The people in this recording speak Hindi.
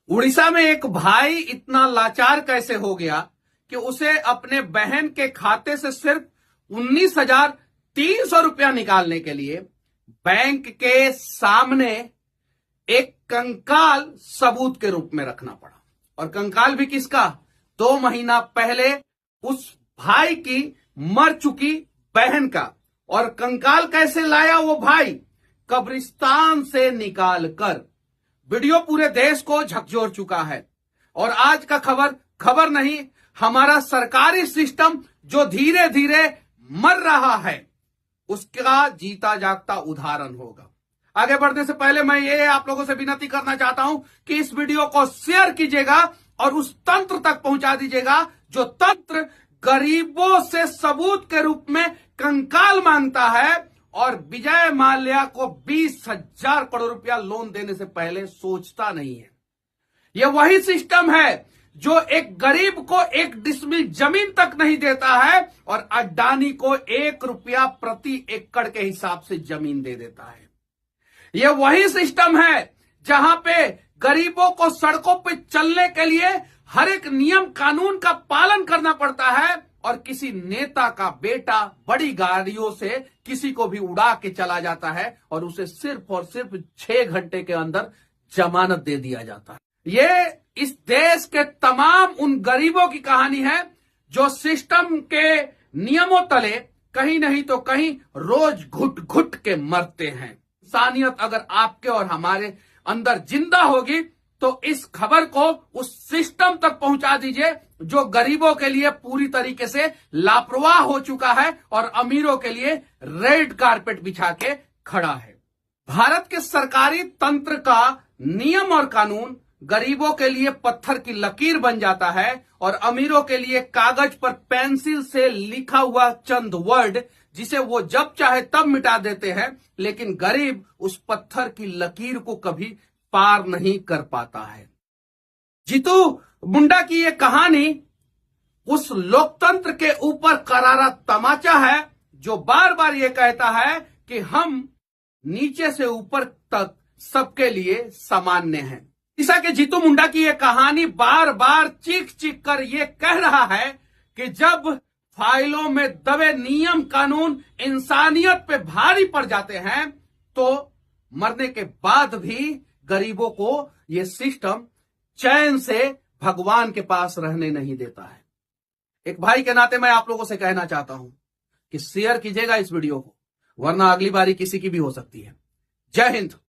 उड़ीसा में एक भाई इतना लाचार कैसे हो गया कि उसे अपने बहन के खाते से सिर्फ 19,300 रुपया निकालने के लिए बैंक के सामने एक कंकाल सबूत के रूप में रखना पड़ा। और कंकाल भी किसका? 2 महीना पहले उस भाई की मर चुकी बहन का। और कंकाल कैसे लाया वो भाई? कब्रिस्तान से निकालकर। वीडियो पूरे देश को झकझोर चुका है। और आज का खबर नहीं, हमारा सरकारी सिस्टम जो धीरे धीरे मर रहा है उसका जीता जागता उदाहरण होगा। आगे बढ़ने से पहले मैं ये आप लोगों से विनती करना चाहता हूं कि इस वीडियो को शेयर कीजिएगा और उस तंत्र तक पहुंचा दीजिएगा जो तंत्र गरीबों से सबूत के रूप में कंकाल मांगता है और विजय माल्या को 20,000 करोड़ रुपया लोन देने से पहले सोचता नहीं है। यह वही सिस्टम है जो एक गरीब को 1 डिसमिल जमीन तक नहीं देता है और अडानी को 1 रुपया प्रति एकड़ के हिसाब से जमीन दे देता है। यह वही सिस्टम है जहां पे गरीबों को सड़कों पे चलने के लिए हर एक नियम कानून का पालन करना पड़ता है और किसी नेता का बेटा बड़ी गाड़ियों से किसी को भी उड़ा के चला जाता है और उसे सिर्फ और सिर्फ 6 घंटे के अंदर जमानत दे दिया जाता है। ये इस देश के तमाम उन गरीबों की कहानी है जो सिस्टम के नियमों तले कहीं नहीं तो कहीं रोज घुट घुट के मरते हैं। इंसानियत अगर आपके और हमारे अंदर जिंदा होगी तो इस खबर को उस सिस्टम तक पहुंचा दीजिए जो गरीबों के लिए पूरी तरीके से लापरवाह हो चुका है और अमीरों के लिए रेड कारपेट बिछा के खड़ा है। भारत के सरकारी तंत्र का नियम और कानून गरीबों के लिए पत्थर की लकीर बन जाता है और अमीरों के लिए कागज पर पेंसिल से लिखा हुआ चंद वर्ड जिसे वो जब चाहे तब मिटा देते हैं, लेकिन गरीब उस पत्थर की लकीर को कभी पार नहीं कर पाता है। जीतू मुंडा की ये कहानी उस लोकतंत्र के ऊपर करारा तमाचा है जो बार बार ये कहता है कि हम नीचे से ऊपर तक सबके लिए सामान्य हैं। उड़ीसा के जीतू मुंडा की यह कहानी बार बार चीख चीख कर यह कह रहा है कि जब फाइलों में दबे नियम कानून इंसानियत पे भारी पड़ जाते हैं तो मरने के बाद भी गरीबों को यह सिस्टम चैन से भगवान के पास रहने नहीं देता है। एक भाई के नाते मैं आप लोगों से कहना चाहता हूं कि शेयर कीजिएगा इस वीडियो को, वरना अगली बारी किसी की भी हो सकती है। जय हिंद।